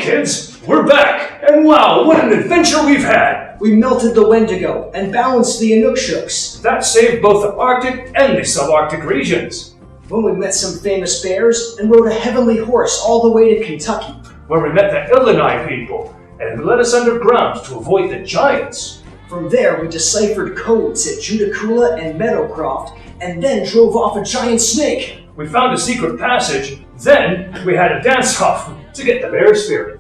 kids, we're back! And wow, what an adventure we've had! We melted the Wendigo and balanced the Inukshooks. That saved both the Arctic and the subarctic regions. When we met some famous bears and rode a heavenly horse all the way to Kentucky. Where we met the Illinois people and led us underground to avoid the giants. From there, we deciphered codes at Judicula and Meadowcroft, and then drove off a giant snake. We found a secret passage, then we had a dance-off to get the bear spirit.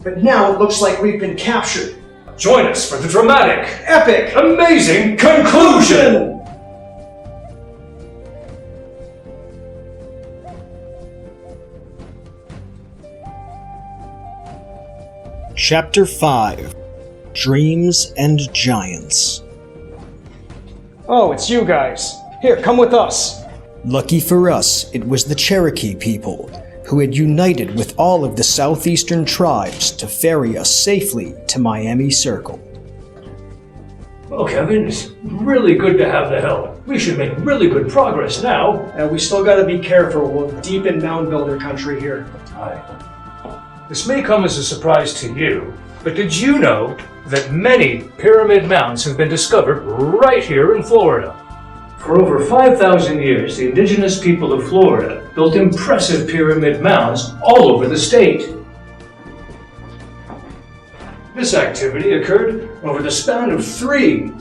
But now it looks like we've been captured. Join us for the dramatic, epic, amazing conclusion! Chapter 5: Dreams and Giants. Oh, it's you guys. Here, come with us. Lucky for us, it was the Cherokee people, who had united with all of the southeastern tribes to ferry us safely to Miami Circle. Well, Kevin, it's really good to have the help. We should make really good progress now. We still gotta be careful. We're deep in mound builder country here. Aye. This may come as a surprise to you, but did you know that many pyramid mounds have been discovered right here in Florida? For over 5,000 years, the indigenous people of Florida built impressive pyramid mounds all over the state. This activity occurred over the span of three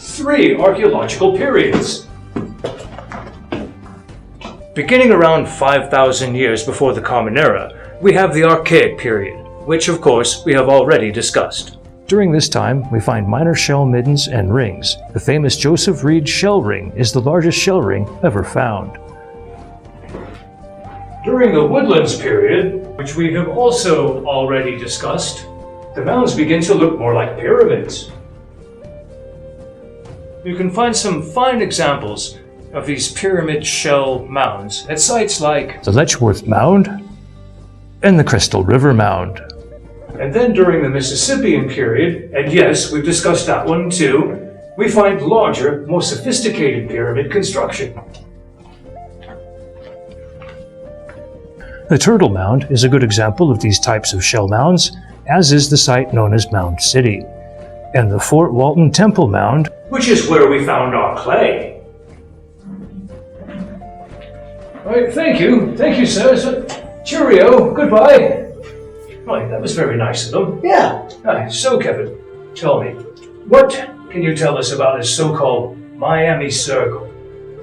archaeological periods. Beginning around 5,000 years before the Common Era, we have the Archaic period, which of course we have already discussed. During this time, we find minor shell middens and rings. The famous Joseph Reed shell ring is the largest shell ring ever found. During the Woodlands period, which we have also already discussed, the mounds begin to look more like pyramids. You can find some fine examples of these pyramid shell mounds at sites like the Letchworth Mound and the Crystal River Mound. And then during the Mississippian period, and yes, we've discussed that one too, we find larger, more sophisticated pyramid construction. The Turtle Mound is a good example of these types of shell mounds, as is the site known as Mound City, and the Fort Walton Temple Mound, which is where we found our clay. All right, thank you, sir. Cheerio, goodbye. Right, that was very nice of them. Yeah. So, Kevin, tell me, what can you tell us about this so-called Miami Circle?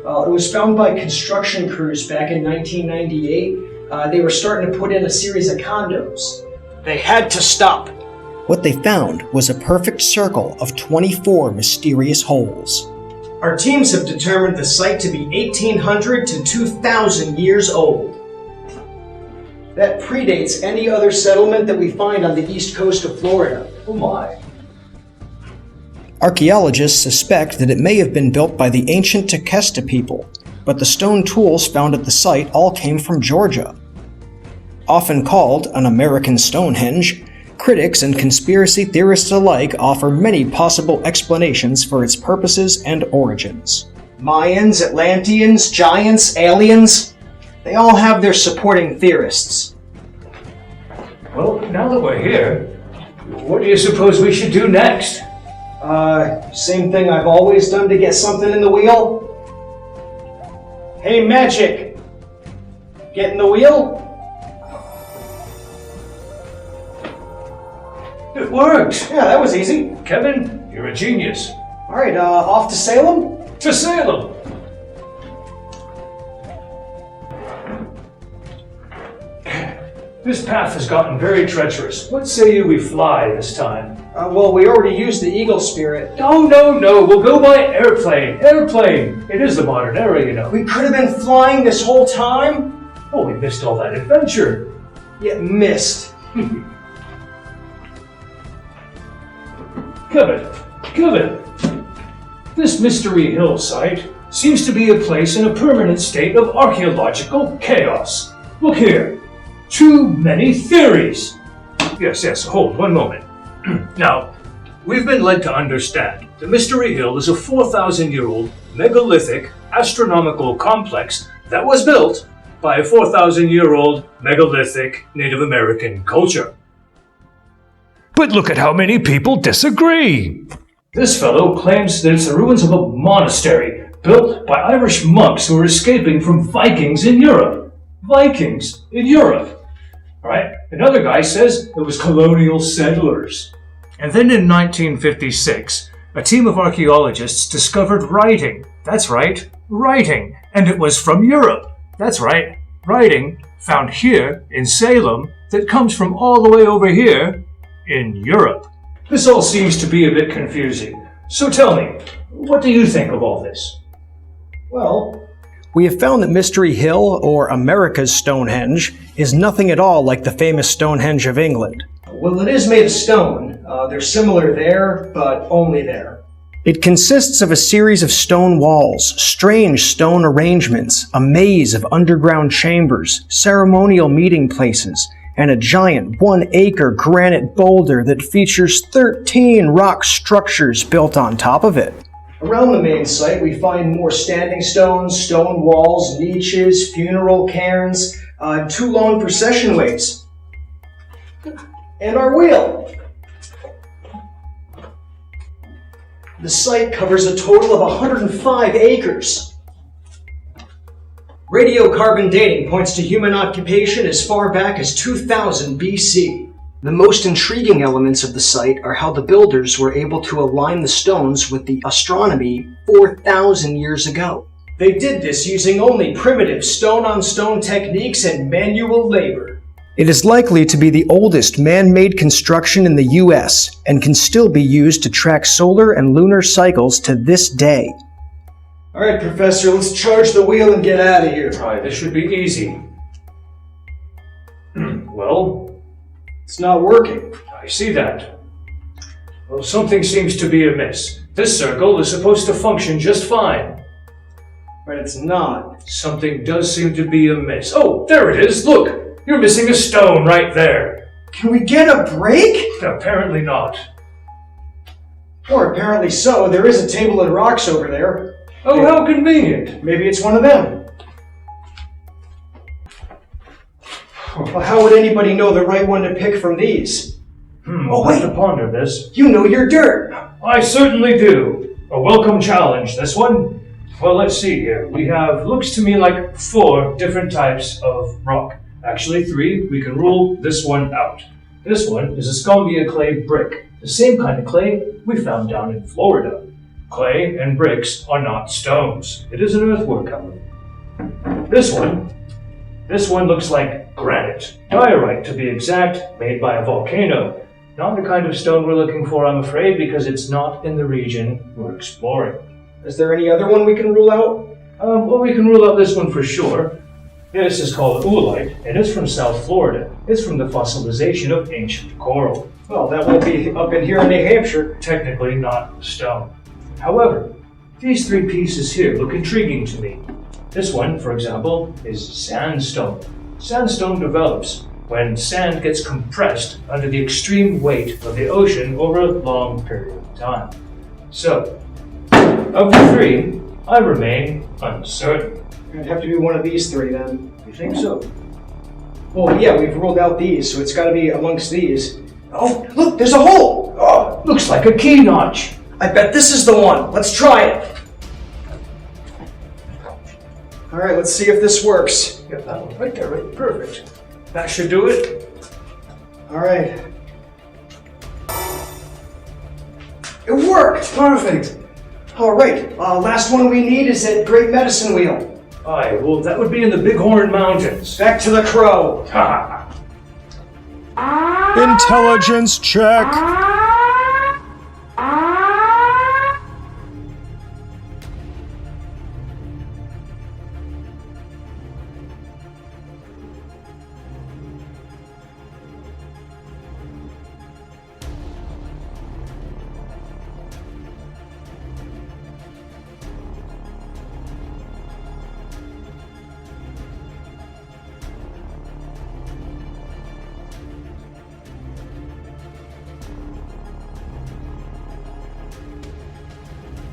Well, it was found by construction crews back in 1998. They were starting to put in a series of condos. They had to stop. What they found was a perfect circle of 24 mysterious holes. Our teams have determined the site to be 1,800 to 2,000 years old. That predates any other settlement that we find on the east coast of Florida. Oh my. Archaeologists suspect that it may have been built by the ancient Tequesta people, but the stone tools found at the site all came from Georgia. Often called an American Stonehenge, critics and conspiracy theorists alike offer many possible explanations for its purposes and origins. Mayans, Atlanteans, giants, aliens, they all have their supporting theorists. Well, now that we're here, what do you suppose we should do next? Same thing I've always done to get something in the wheel. Hey, Magic! Get in the wheel? It worked! Yeah, that was easy. Kevin, you're a genius. Alright, off to Salem? To Salem! This path has gotten very treacherous. What say you we fly this time? Well, we already used the Eagle Spirit. No, we'll go by airplane. Airplane! It is the modern era, you know. We could have been flying this whole time? Oh, we missed all that adventure. Yeah, missed. Kevin, this Mystery Hill site seems to be a place in a permanent state of archaeological chaos. Look here. Too many theories. Yes, hold one moment. Now, we've been led to understand that Mystery Hill is a 4,000-year-old megalithic astronomical complex that was built by a 4,000-year-old megalithic Native American culture. But look at how many people disagree. This fellow claims that it's the ruins of a monastery built by Irish monks who were escaping from Vikings in Europe. Vikings in Europe. All right? Another guy says it was colonial settlers. And then in 1956, a team of archaeologists discovered writing. That's right, writing. And it was from Europe. That's right, writing found here in Salem that comes from all the way over here in Europe. This all seems to be a bit confusing. So tell me, what do you think of all this? Well, We have found that Mystery Hill, or America's Stonehenge, is nothing at all like the famous Stonehenge of England. well, it is made of stone. They're similar there, but only there. It consists of a series of stone walls, strange stone arrangements, a maze of underground chambers, ceremonial meeting places, and a giant 1-acre granite boulder that features 13 rock structures built on top of it. Around the main site, we find more standing stones, stone walls, niches, funeral cairns, 2 long procession ways. And our wheel. The site covers a total of 105 acres. Radiocarbon dating points to human occupation as far back as 2000 BC. The most intriguing elements of the site are how the builders were able to align the stones with the astronomy 4,000 years ago. They did this using only primitive stone-on-stone techniques and manual labor. It is likely to be the oldest man-made construction in the U.S. and can still be used to track solar and lunar cycles to this day. All right, Professor, let's charge the wheel and get out of here. Alright, this should be easy. Well, It's not working. I see that. Well, something seems to be amiss. This circle is supposed to function just fine. But it's not. Something does seem to be amiss. Oh, there it is! Look! You're missing a stone right there. Can we get a break? Apparently not. Or apparently so. There is a table of rocks over there. Oh, how convenient. Maybe it's one of them. Well, how would anybody know the right one to pick from these? I'll have to ponder this. You know your dirt. I certainly do. A welcome challenge, this one. Well, let's see here. We have, looks to me like 4 different types of rock. Actually 3, we can rule this one out. This one is a scombia clay brick, the same kind of clay we found down in Florida. Clay and bricks are not stones. It is an earthwork, however. This one looks like granite, diorite to be exact, made by a volcano. Not the kind of stone we're looking for, I'm afraid, because it's not in the region we're exploring. Is there any other one we can rule out? Well, we can rule out this one for sure. This is called oolite, and it's from South Florida. It's from the fossilization of ancient coral. Well, that won't be up in here in New Hampshire. Technically not stone. However, these 3 pieces here look intriguing to me. This one, for example, is sandstone. Sandstone develops when sand gets compressed under the extreme weight of the ocean over a long period of time. So, of the 3, I remain uncertain. It'd have to be one of these 3 then. You think so? Well, yeah, we've ruled out these, so it's got to be amongst these. Oh, look, there's a hole! Oh, looks like a key notch. I bet this is the one. Let's try it. All right, let's see if this works. Yeah, that one right there, right? Perfect. That should do it. All right. It worked! Perfect. All right, last one we need is that Great Medicine Wheel. Aye, well, that would be in the Bighorn Mountains. Back to the crow. Ha Intelligence check.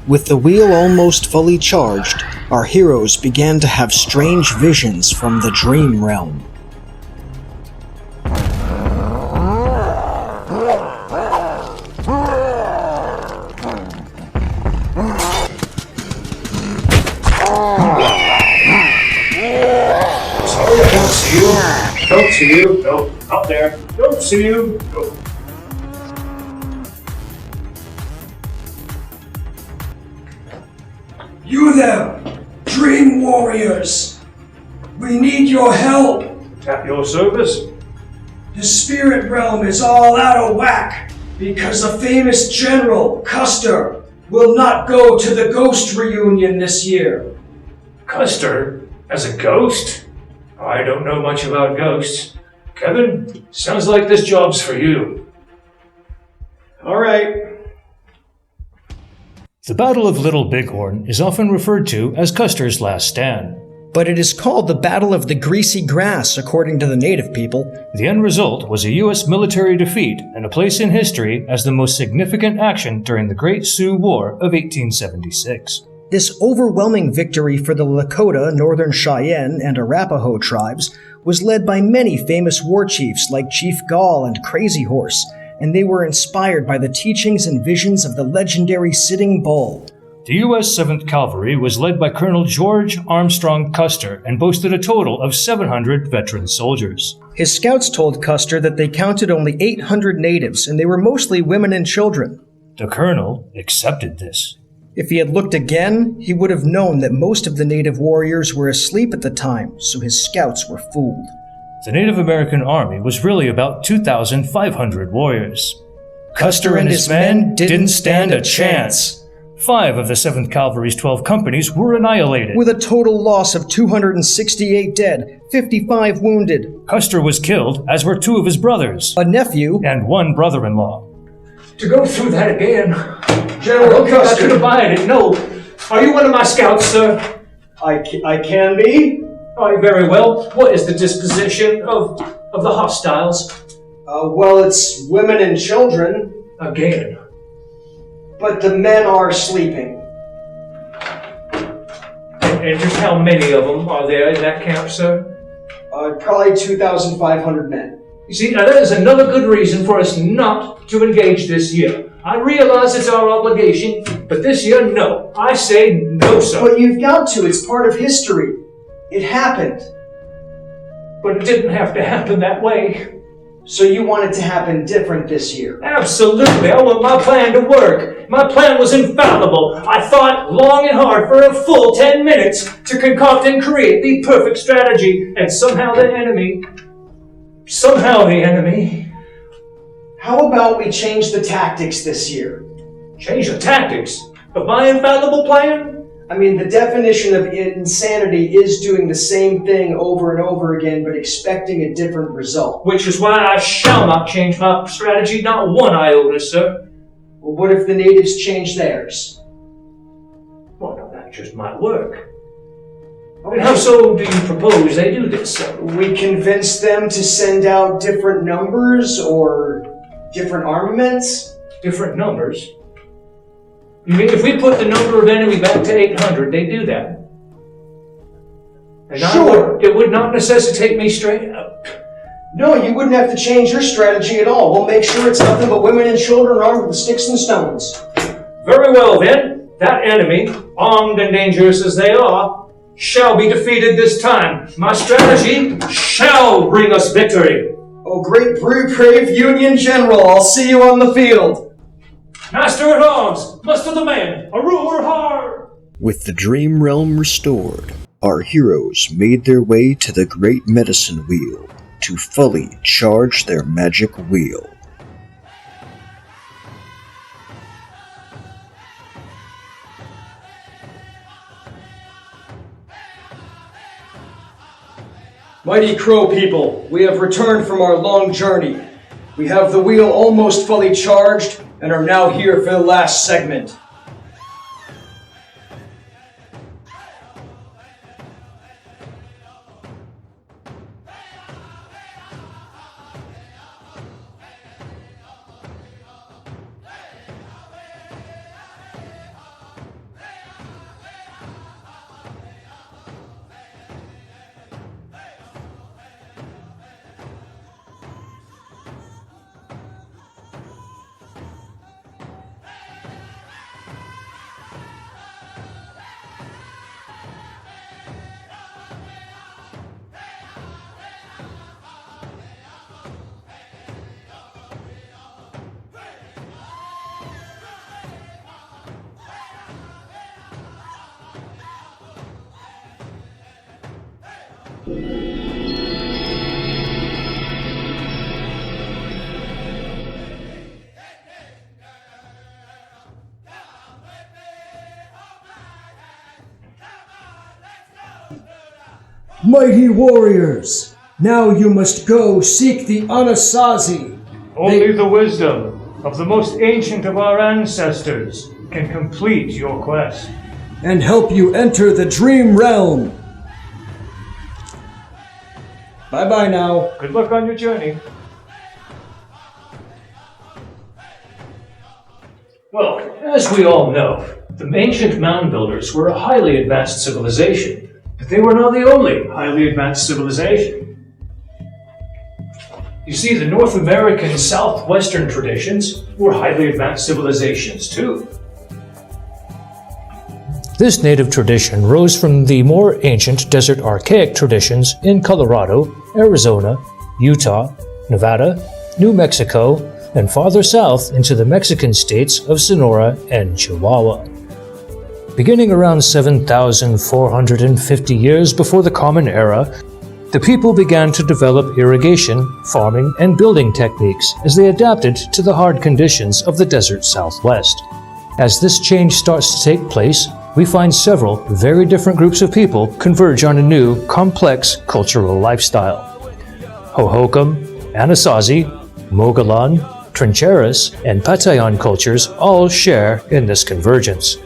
With the wheel almost fully charged, our heroes began to have strange visions from the dream realm. Sorry, I don't see you. Don't see you. No, up there. Don't see you. No. You there, Dream Warriors! We need your help! At your service. The spirit realm is all out of whack because the famous General Custer will not go to the ghost reunion this year. Custer? As a ghost? I don't know much about ghosts. Kevin, sounds like this job's for you. All right. The Battle of Little Bighorn is often referred to as Custer's last stand. But it is called the Battle of the Greasy Grass, according to the native people. The end result was a U.S. military defeat and a place in history as the most significant action during the Great Sioux War of 1876. This overwhelming victory for the Lakota, Northern Cheyenne, and Arapaho tribes was led by many famous war chiefs like Chief Gall and Crazy Horse, and they were inspired by the teachings and visions of the legendary Sitting Bull. The U.S. 7th Cavalry was led by Colonel George Armstrong Custer and boasted a total of 700 veteran soldiers. His scouts told Custer that they counted only 800 natives, and they were mostly women and children. The colonel accepted this. If he had looked again, he would have known that most of the native warriors were asleep at the time, so his scouts were fooled. The Native American Army was really about 2,500 warriors. Custer and his men didn't stand a chance. 5 of the 7th Cavalry's 12 companies were annihilated. With a total loss of 268 dead, 55 wounded, Custer was killed, as were 2 of his brothers, a nephew, and 1 brother-in-law. To go through that again. General I Custer! could abide it. No. Are you one of my scouts, sir? I can be. Aye, very well. What is the disposition of the hostiles? Well, it's women and children, Again. but the men are sleeping. And just how many of them are there in that camp, sir? Probably 2,500 men. You see, now that is another good reason for us not to engage this year. I realize it's our obligation, but this year, no. I say no, sir. But you've got to. It's part of history. It happened. But it didn't have to happen that way. So you want it to happen different this year. Absolutely. I want my plan to work. My plan was infallible. I thought long and hard for a full 10 minutes to concoct and create the perfect strategy. And somehow the enemy... How about we change the tactics this year? Change the tactics of my infallible plan? I mean, the definition of insanity is doing the same thing over and over again, but expecting a different result. Which is why I shall not change my strategy, not one iota, sir. Well, what if the natives change theirs? Well, now that just might work. And how so do you propose they do this, sir? We convince them to send out different numbers or different armaments? Different numbers? You mean if we put the number of enemy back to 800, they do that? And Sure. It would not necessitate me straight up. No, you wouldn't have to change your strategy at all. We'll make sure it's nothing but women and children armed with sticks and stones. Very well then. That enemy, armed and dangerous as they are, shall be defeated this time. My strategy shall bring us victory. Oh, great brave Union General, I'll see you on the field. Master at arms, muster the men, a roar hard! With the Dream Realm restored, our heroes made their way to the Great Medicine Wheel to fully charge their magic wheel. Mighty Crow people, we have returned from our long journey. We have the wheel almost fully charged and are now here for the last segment. Mighty warriors, now you must go seek the Anasazi. Only the wisdom of the most ancient of our ancestors can complete your quest. And help you enter the Dream Realm. Bye-bye now. Good luck on your journey. Well, as we all know, the ancient mound builders were a highly advanced civilization, but they were not the only highly advanced civilization. You see, the North American southwestern traditions were highly advanced civilizations too. This native tradition rose from the more ancient desert archaic traditions in Colorado, Arizona, Utah, Nevada, New Mexico, and farther south into the Mexican states of Sonora and Chihuahua. Beginning around 7,450 years before the Common Era, the people began to develop irrigation, farming, and building techniques as they adapted to the hard conditions of the desert Southwest. As this change starts to take place, we find several very different groups of people converge on a new, complex cultural lifestyle. Hohokam, Anasazi, Mogollon, Trincheras, and Patayan cultures all share in this convergence.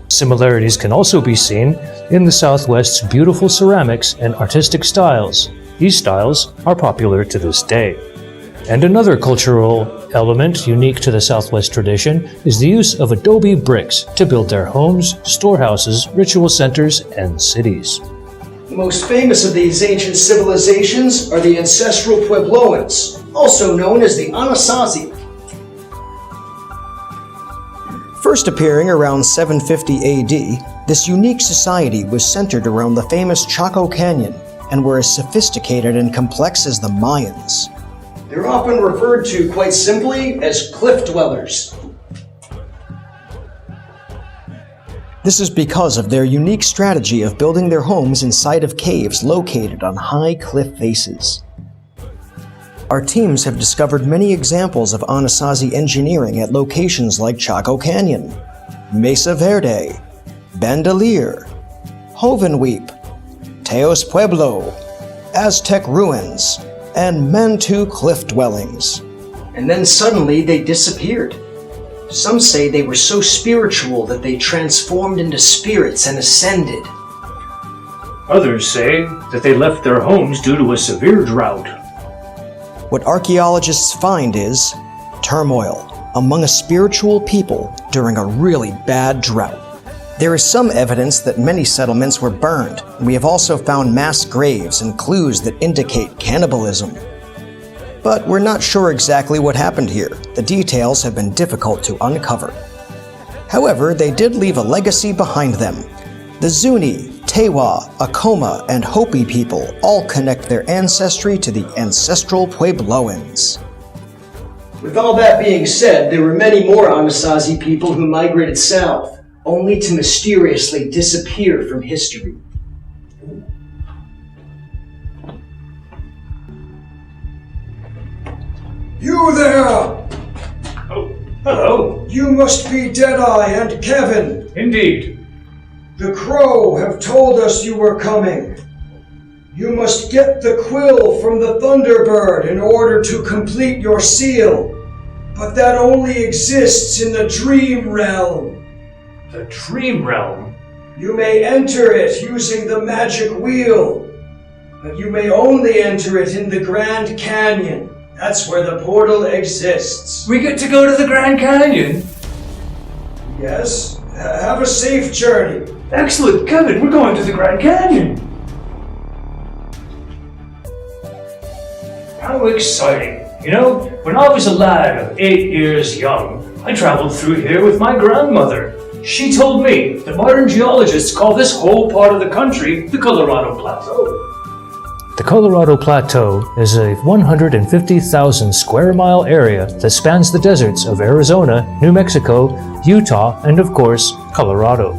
Similarities can also be seen in the Southwest's beautiful ceramics and artistic styles. These styles are popular to this day. And another cultural element unique to the Southwest tradition is the use of adobe bricks to build their homes, storehouses, ritual centers, and cities. The most famous of these ancient civilizations are the ancestral Puebloans, also known as the Anasazi. First appearing around 750 AD, this unique society was centered around the famous Chaco Canyon and were as sophisticated and complex as the Mayans. They're often referred to quite simply as cliff dwellers. This is because of their unique strategy of building their homes inside of caves located on high cliff faces. Our teams have discovered many examples of Anasazi engineering at locations like Chaco Canyon, Mesa Verde, Bandelier, Hovenweep, Teos Pueblo, Aztec ruins, and Mantu cliff dwellings. And then suddenly they disappeared. Some say they were so spiritual that they transformed into spirits and ascended. Others say that they left their homes due to a severe drought. What archaeologists find is turmoil among a spiritual people during a really bad drought. There is some evidence that many settlements were burned, and we have also found mass graves and clues that indicate cannibalism. But we're not sure exactly what happened here. The details have been difficult to uncover. However, they did leave a legacy behind them. The Zuni, Tewa, Acoma, and Hopi people all connect their ancestry to the ancestral Puebloans. With all that being said, there were many more Anasazi people who migrated south, only to mysteriously disappear from history. You there! Oh, hello. You must be Deadeye and Kevin. Indeed. The Crow have told us you were coming. You must get the quill from the Thunderbird in order to complete your seal. But that only exists in the Dream Realm. The Dream Realm? You may enter it using the magic wheel, but you may only enter it in the Grand Canyon. That's where the portal exists. We get to go to the Grand Canyon? Yes? Have a safe journey. Excellent, Kevin, we're going to the Grand Canyon. How exciting. You know, when I was a lad of 8 years young, I traveled through here with my grandmother. She told me that modern geologists call this whole part of the country the Colorado Plateau. The Colorado Plateau is a 150,000 square mile area that spans the deserts of Arizona, New Mexico, Utah, and of course, Colorado.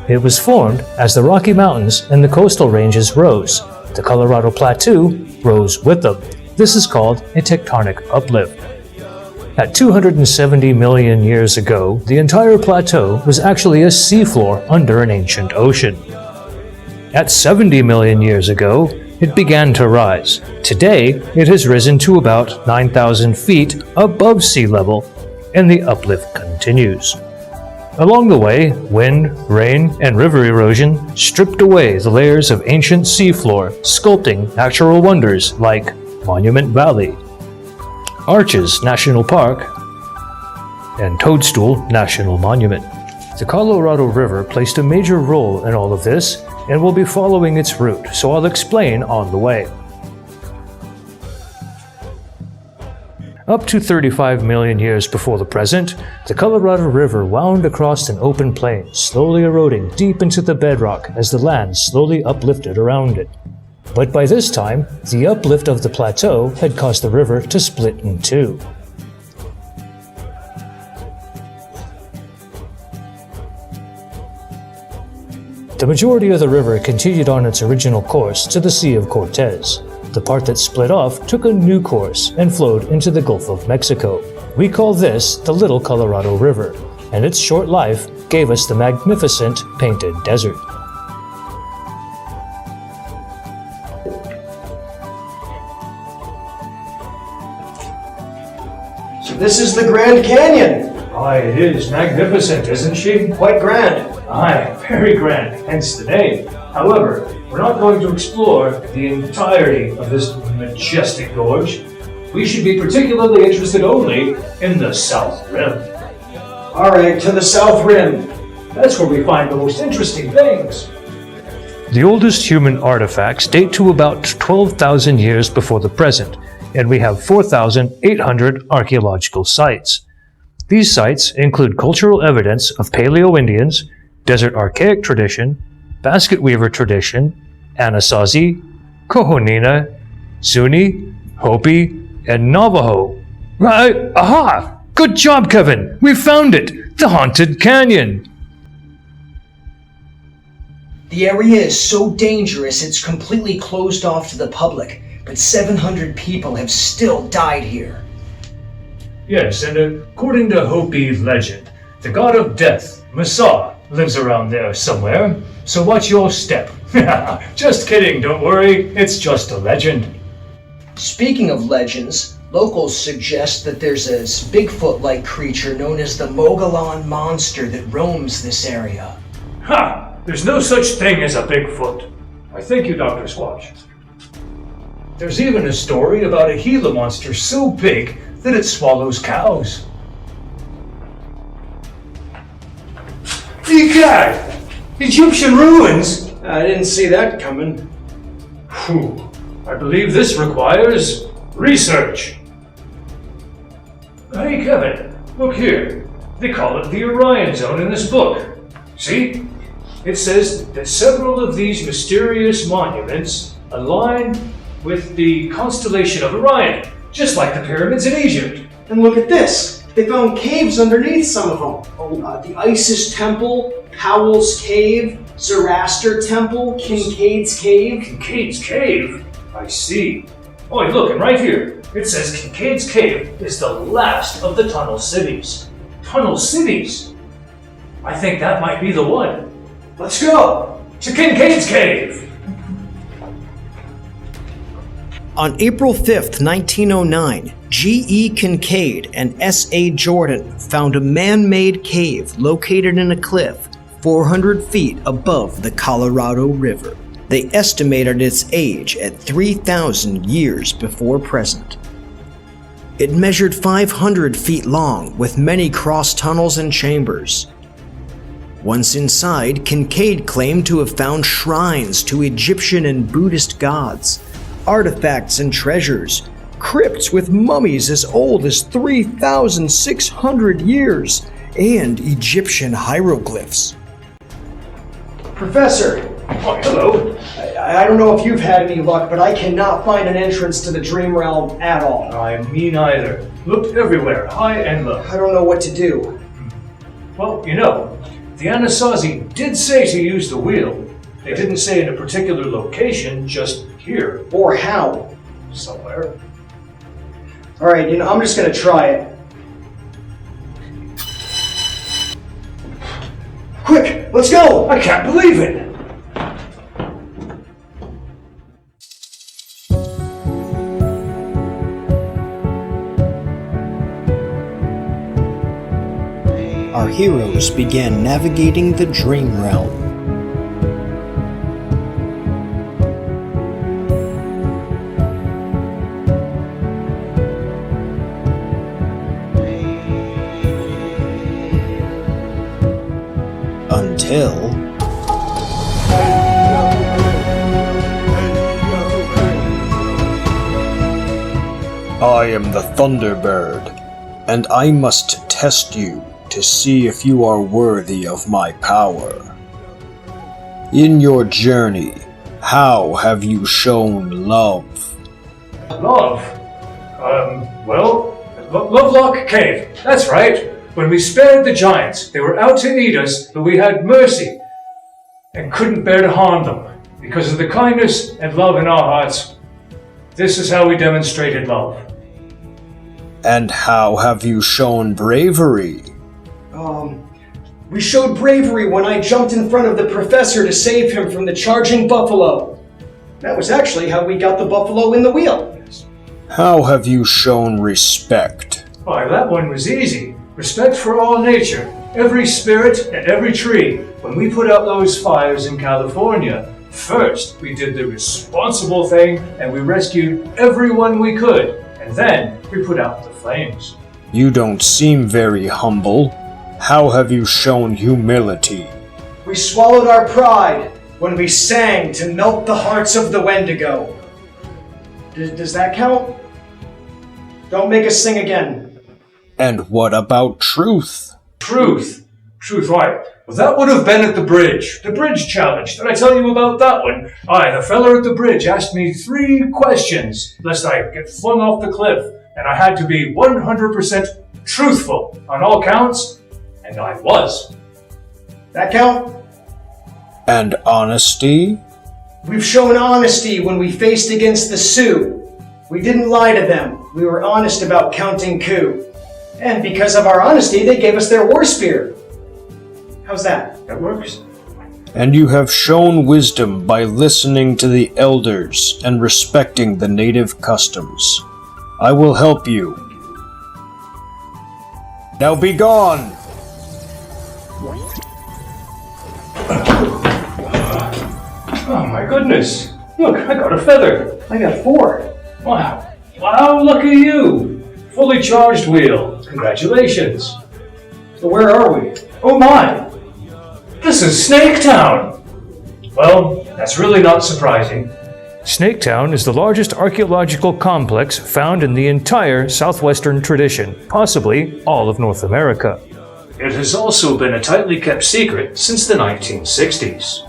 It was formed as the Rocky Mountains and the coastal ranges rose. The Colorado Plateau rose with them. This is called a tectonic uplift. At 270 million years ago, the entire plateau was actually a seafloor under an ancient ocean. At 70 million years ago, it began to rise. Today, it has risen to about 9,000 feet above sea level, and the uplift continues. Along the way, wind, rain, and river erosion stripped away the layers of ancient seafloor, sculpting natural wonders like Monument Valley, Arches National Park, and Toadstool National Monument. The Colorado River played a major role in all of this, and we'll be following its route, so I'll explain on the way. Up to 35 million years before the present, the Colorado River wound across an open plain, slowly eroding deep into the bedrock as the land slowly uplifted around it. But by this time, the uplift of the plateau had caused the river to split in two. The majority of the river continued on its original course to the Sea of Cortez. The part that split off took a new course and flowed into the Gulf of Mexico. We call this the Little Colorado River, and its short life gave us the magnificent Painted Desert. So this is the Grand Canyon. Aye, it is magnificent, isn't she? Quite grand. Aye, very grand, hence the name. However, we're not going to explore the entirety of this majestic gorge. We should be particularly interested only in the South Rim. All right, to the South Rim. That's where we find the most interesting things. The oldest human artifacts date to about 12,000 years before the present, and we have 4,800 archaeological sites. These sites include cultural evidence of Paleo-Indians, Desert Archaic tradition, Basket Weaver tradition, Anasazi, Kohonina, Zuni, Hopi, and Navajo. Right, aha! Good job, Kevin! We found it! The Haunted Canyon! The area is so dangerous it's completely closed off to the public, but 700 people have still died here. Yes, and according to Hopi legend, the god of death, Masa, lives around there somewhere, so watch your step. Just kidding, don't worry, it's just a legend. Speaking of legends, locals suggest that there's a Bigfoot-like creature known as the Mogollon Monster that roams this area. Ha! There's no such thing as a Bigfoot. I thank you, Dr. Squatch. There's even a story about a Gila monster so big that it swallows cows. Egad! Egyptian ruins! I didn't see that coming. Phew. I believe this requires research. Hey, Kevin, look here. They call it the Orion Zone in this book. See? It says that several of these mysterious monuments align with the constellation of Orion, just like the pyramids in Egypt. And look at this. They found caves underneath some of them. The Isis Temple, Powell's Cave, Zoroaster Temple, Kincaid's Cave. Kincaid's Cave? I see. Oh, look, and right here, it says Kincaid's Cave is the last of the Tunnel Cities. Tunnel Cities? I think that might be the one. Let's go! To Kincaid's Cave! On April 5th, 1909, G.E. Kincaid and S.A. Jordan found a man-made cave located in a cliff 400 feet above the Colorado River. They estimated its age at 3,000 years before present. It measured 500 feet long with many cross tunnels and chambers. Once inside, Kincaid claimed to have found shrines to Egyptian and Buddhist gods, artifacts and treasures, crypts with mummies as old as 3,600 years, and Egyptian hieroglyphs. Professor, Oh, hello. I don't know if you've had any luck, but I cannot find an entrance to the Dream Realm at all. I mean either. Looked everywhere, high and low. I don't know what to do. Well, you know, The Anasazi did say to use the wheel. They didn't say in a particular location, just here, Or how? somewhere. Alright, I'm just gonna try it. Quick, let's go! I can't believe it! Our heroes began navigating the Dream Realm. Until I am the Thunderbird, and I must test you to see if you are worthy of my power. In your journey, how have you shown love? Love? Lovelock Cave. That's right. When we spared the giants, they were out to eat us, but we had mercy and couldn't bear to harm them. Because of the kindness and love in our hearts, this is how we demonstrated love. And how have you shown bravery? We showed bravery when I jumped in front of the professor to save him from the charging buffalo. That was actually how we got the buffalo in the wheel. How have you shown respect? Why, that one was easy. Respect for all nature, every spirit and every tree. When we put out those fires in California, first we did the responsible thing and we rescued everyone we could. And then we put out the flames. You don't seem very humble. How have you shown humility? We swallowed our pride when we sang to melt the hearts of the Wendigo. Does that count? Don't make us sing again. And what about truth? Truth? Truth, why? Well, that would have been at the bridge challenge. Did I tell you about that one? Aye, the fella at the bridge asked me 3 questions, lest I get flung off the cliff, and I had to be 100% truthful on all counts, and I was. That count? And honesty? We've shown honesty when we faced against the Sioux. We didn't lie to them. We were honest about counting coup. And because of our honesty, they gave us their war spear. How's that? That works. And you have shown wisdom by listening to the elders and respecting the native customs. I will help you. Now be gone! Oh my goodness. Look, I got a feather. I got 4. Wow. Wow, look at you. Fully charged wheel. Congratulations. So where are we? Oh my. This is Snaketown. Well, that's really not surprising. Snaketown is the largest archaeological complex found in the entire southwestern tradition, possibly all of North America. It has also been a tightly kept secret since the 1960s.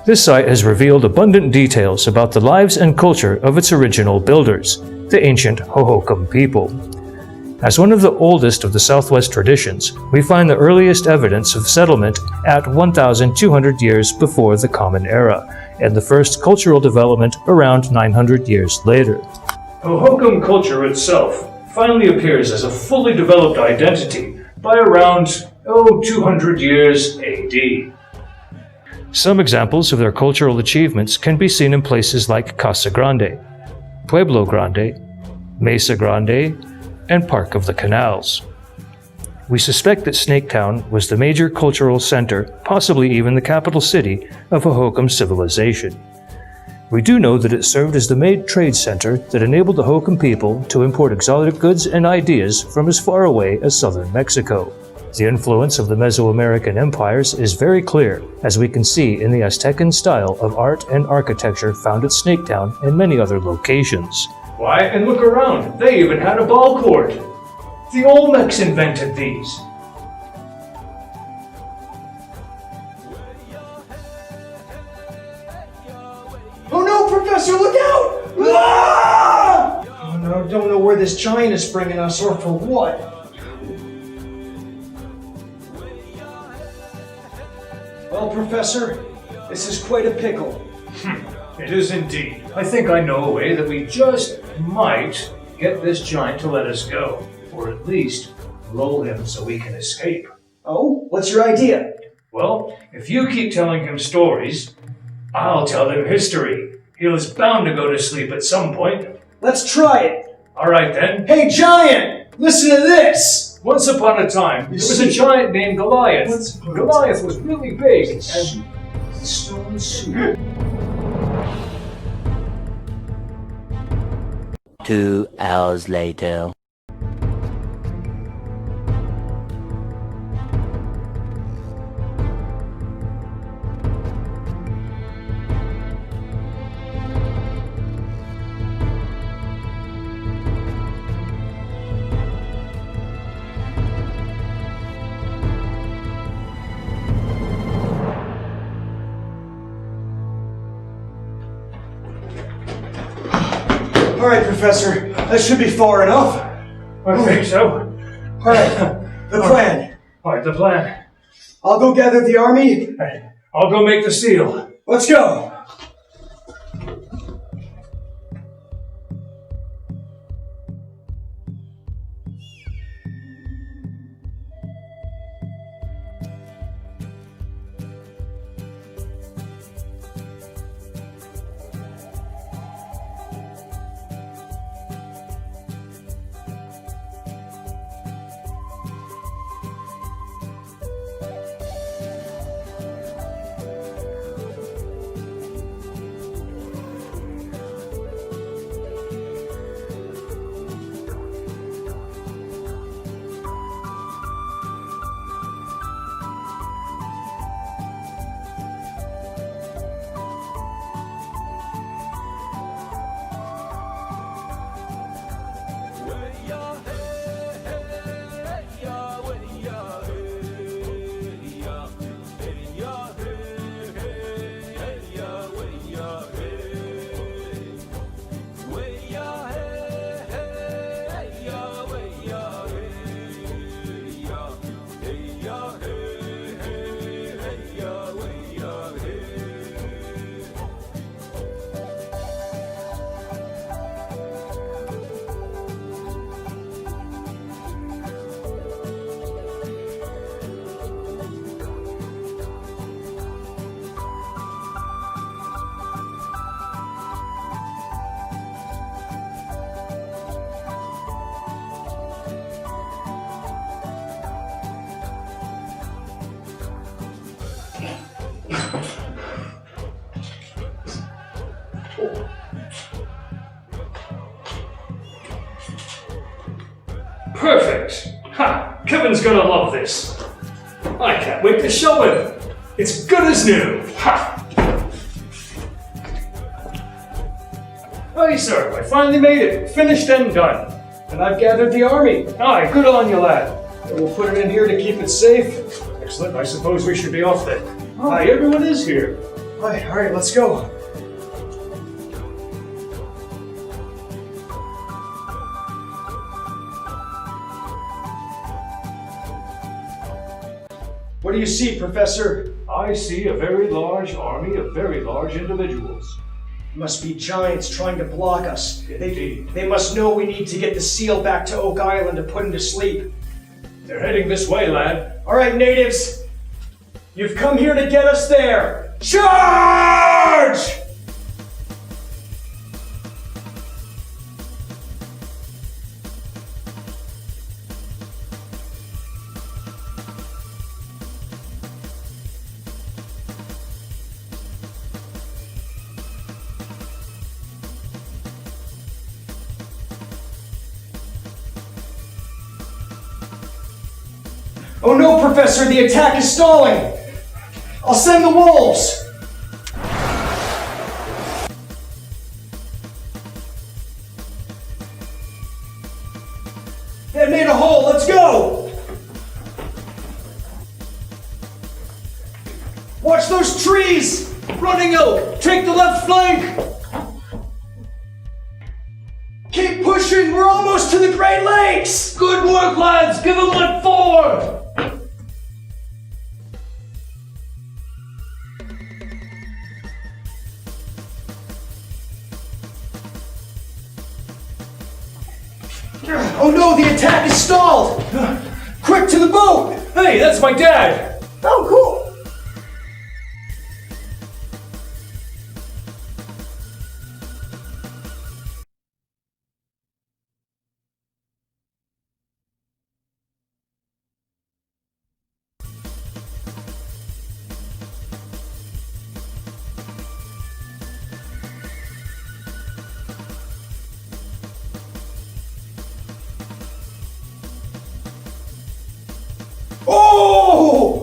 This site has revealed abundant details about the lives and culture of its original builders, the ancient Hohokam people. As one of the oldest of the Southwest traditions, we find the earliest evidence of settlement at 1,200 years before the Common Era, and the first cultural development around 900 years later. Hohokam culture itself finally appears as a fully developed identity by around, 200 years AD. Some examples of their cultural achievements can be seen in places like Casa Grande, Pueblo Grande, Mesa Grande, and Park of the Canals. We suspect that Snaketown was the major cultural center, possibly even the capital city, of Hohokam civilization. We do know that it served as the main trade center that enabled the Hohokam people to import exotic goods and ideas from as far away as southern Mexico. The influence of the Mesoamerican empires is very clear, as we can see in the Aztecan style of art and architecture found at Snaketown and many other locations. Why, and look around, they even had a ball court. The Olmecs invented these. Oh no, Professor, look out! Ah! Oh no, don't know where this giant is bringing us or for what. Well, Professor, this is quite a pickle. It is indeed. I think I know a way that we just might get this giant to let us go, or at least lull him so we can escape. Oh, what's your idea? Well, if you keep telling him stories, I'll tell him history. He is bound to go to sleep at some point. Let's try it. All right then. Hey, giant! Listen to this! Once upon a time, there was a giant named Goliath. Goliath was really big and stone soup. 2 hours later. All right, Professor, that should be far enough. I think so. All right, the plan. All right, the plan. I'll go gather the army. I'll go make the seal. Let's go. Perfect! Ha! Kevin's gonna love this. I can't wait to show him. It's good as new. Ha! Hey, sir, I finally made it. Finished and done. And I've gathered the army. Aye, good on you, lad. And we'll put it in here to keep it safe. Excellent. I suppose we should be off then. Aye, everyone is here. All right, let's go. What do you see, Professor? I see a very large army of very large individuals. Must be giants trying to block us. Indeed. They must know we need to get the seal back to Oak Island to put him to sleep. They're heading this way, lad. All right, natives. You've come here to get us there. Charge! Oh no, Professor, the attack is stalling! I'll send the wolves! They made a hole, let's go! Watch those trees! Running out! Take the left flank! Keep pushing, we're almost to the Great Lakes! Good work, lads! Give them what for! Oh no, the attack is stalled! Quick to the boat! Hey, that's my dad! Oh, cool!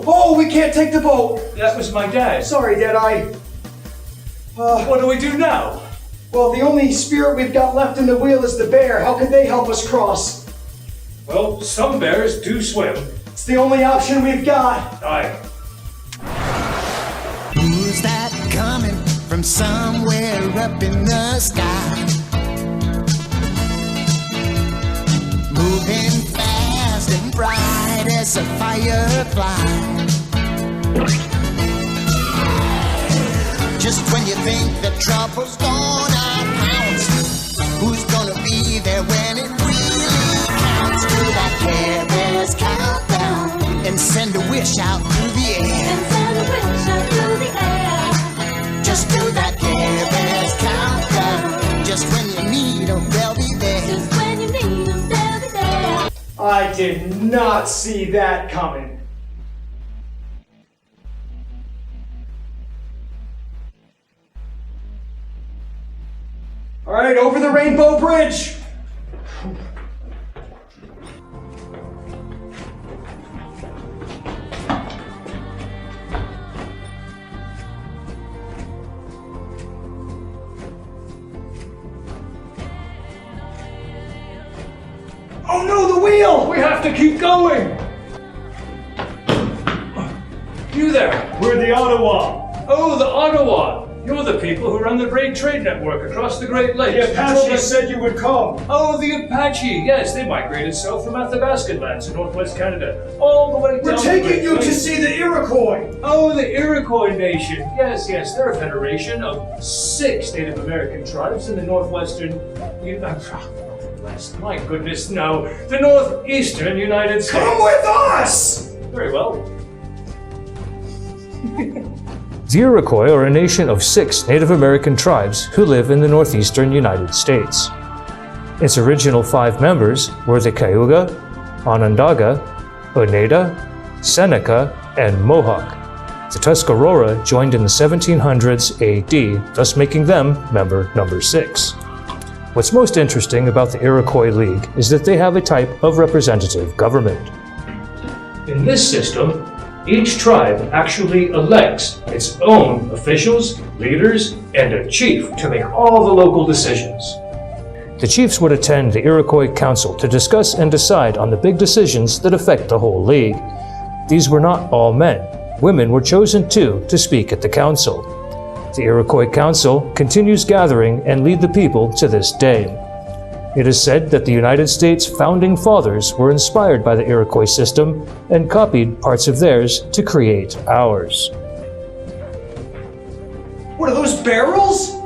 Oh, we can't take the boat! That was my dad. Sorry, Deadeye. What do we do now? Well, the only spirit we've got left in the wheel is the bear. How could they help us cross? Well, some bears do swim. It's the only option we've got. Aye. Who's that coming from somewhere up in the sky? Moving fast and bright as a firefly. Just when you think that trouble's gonna pounce, who's gonna be there when it really counts? Do that Care Bears countdown and send a wish out through the air. Just do that Care Bears countdown. Just when you need them, they'll be there. I did not see that coming. All right, over the Rainbow Bridge. Oh no, the wheel! We have to keep going! You there! We're the Ottawa. Oh, the Ottawa! You're the people who run the Great Trade Network across the Great Lakes. The Apache said you would come. Oh, the Apache! Yes, they migrated south from Athabasca lands in northwest Canada, all the way down We're the taking Great you to Lakes. see the Iroquois. Oh, the Iroquois Nation. Yes, they're a federation of 6 Native American tribes in the northwestern... My goodness, no. The northeastern United States. Come with us! Very well. The Iroquois are a nation of 6 Native American tribes who live in the northeastern United States. Its original 5 members were the Cayuga, Onondaga, Oneida, Seneca, and Mohawk. The Tuscarora joined in the 1700s AD, thus making them member number 6. What's most interesting about the Iroquois League is that they have a type of representative government. In this system, each tribe actually elects its own officials, leaders, and a chief to make all the local decisions. The chiefs would attend the Iroquois Council to discuss and decide on the big decisions that affect the whole league. These were not all men. Women were chosen too to speak at the council. The Iroquois Council continues gathering and lead the people to this day. It is said that the United States founding fathers were inspired by the Iroquois system and copied parts of theirs to create ours. What are those barrels?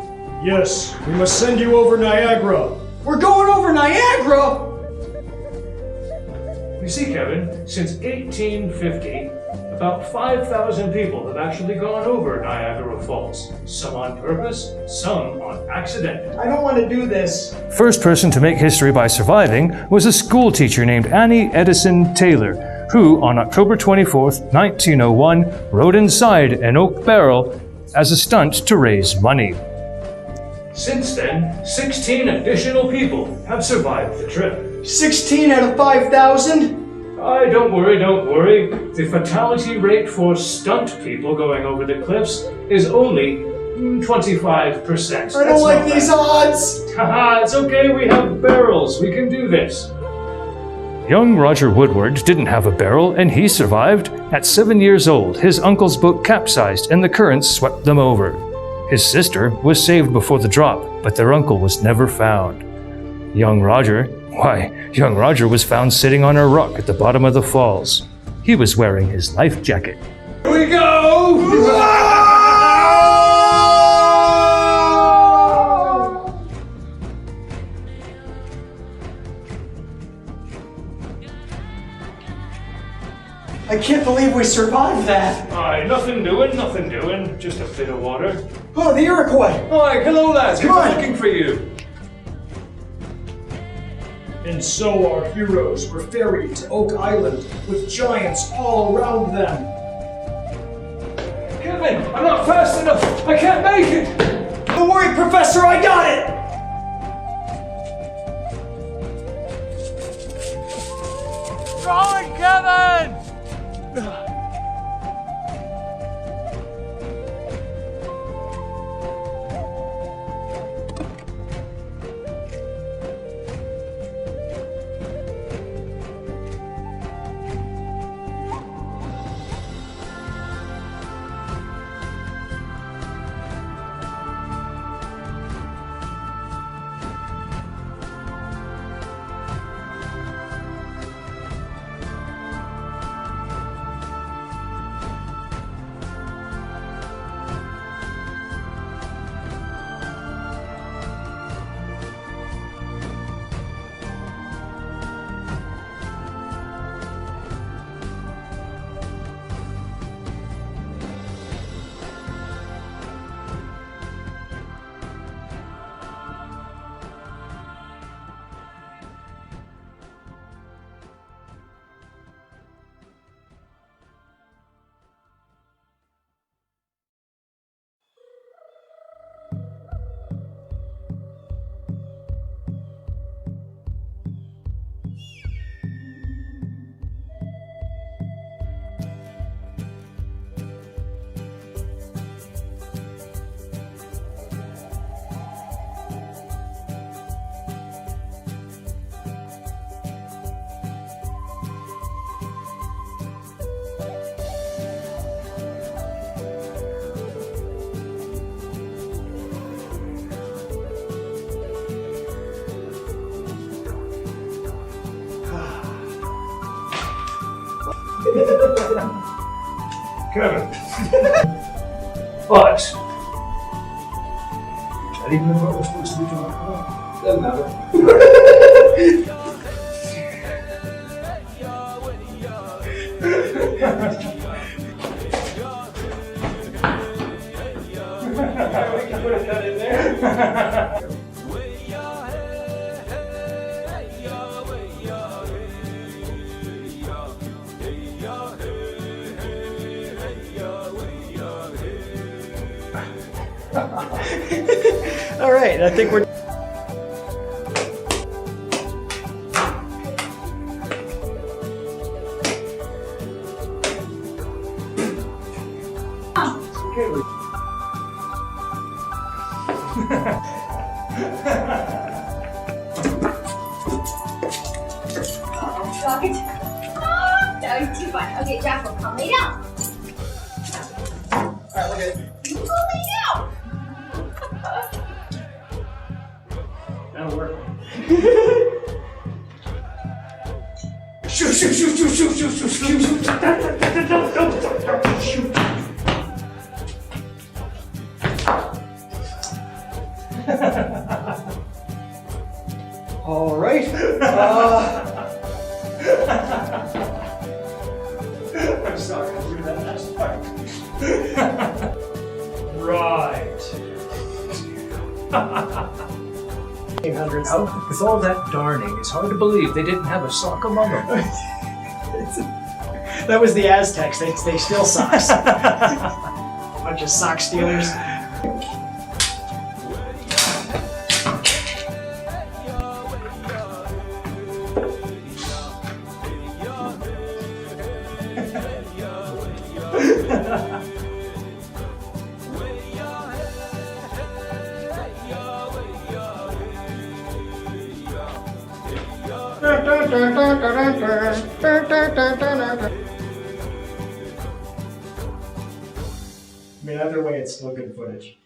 Yes, we must send you over Niagara. We're going over Niagara! You see, Kevin, since 1850, about 5,000 people have actually gone over Niagara Falls. Some on purpose, some on accident. I don't want to do this. First person to make history by surviving was a school teacher named Annie Edison Taylor, who on October 24th, 1901, rode inside an oak barrel as a stunt to raise money. Since then, 16 additional people have survived the trip. 16 out of 5,000? Don't worry. The fatality rate for stunt people going over the cliffs is only 25%. I don't like these odds! Haha, it's okay, we have barrels. We can do this. Young Roger Woodward didn't have a barrel and he survived. At 7 years old, his uncle's boat capsized and the currents swept them over. His sister was saved before the drop, but their uncle was never found. Young Roger was found sitting on a rock at the bottom of the falls. He was wearing his life jacket. Here we go! I can't believe we survived that. Aye, nothing doing. Just a bit of water. Oh, the Iroquois. Aye, hello lads, Come we're on. looking for you. And so our heroes were ferried to Oak Island with giants all around them. Kevin, I'm not fast enough. I can't make it. Don't worry, Professor, I got it. Going, Kevin! Kevin. But I didn't know what we're supposed to be doing. Doesn't matter. We can put that in there. All right, I think we're. Too fun. Okay, Jasper, come lay down. Alright, okay. You go lay down. That'll work. Shoot, shoot, shoot, shoot, shoot, shoot, shoot, shoot, shoot. Shoot. All right. I'm sorry, I threw that last part. Right. 1800s. With all that darning, it's hard to believe they didn't have a sock among them. That was the Aztecs. They steal socks. Bunch of sock stealers. I mean, either way, it's still good footage.